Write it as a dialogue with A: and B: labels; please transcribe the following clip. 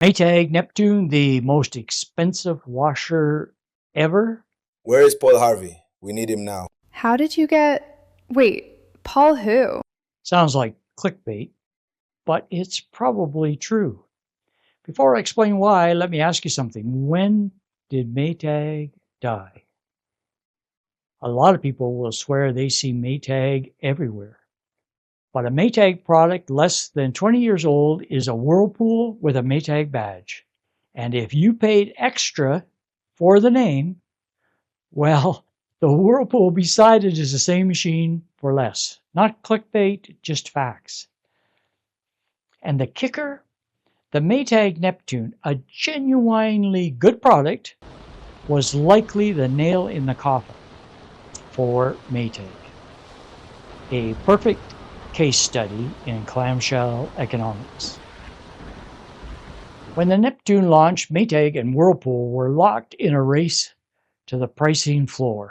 A: Maytag Neptune, the most expensive washer ever?
B: Where is Paul Harvey? We need him now.
C: How did you get. Wait, Paul who?
A: Sounds like clickbait, but it's probably true. Before I explain why, let me ask you something. When did Maytag die? A lot of people will swear they see Maytag everywhere. But a Maytag product less than 20 years old is a Whirlpool with a Maytag badge. And if you paid extra for the name, well, the Whirlpool beside it is the same machine for less. Not clickbait, just facts. And the kicker? The Maytag Neptune, a genuinely good product, was likely the nail in the coffin for Maytag. A perfect case study in clamshell economics. When the Neptune launched, Maytag and Whirlpool were locked in a race to the pricing floor.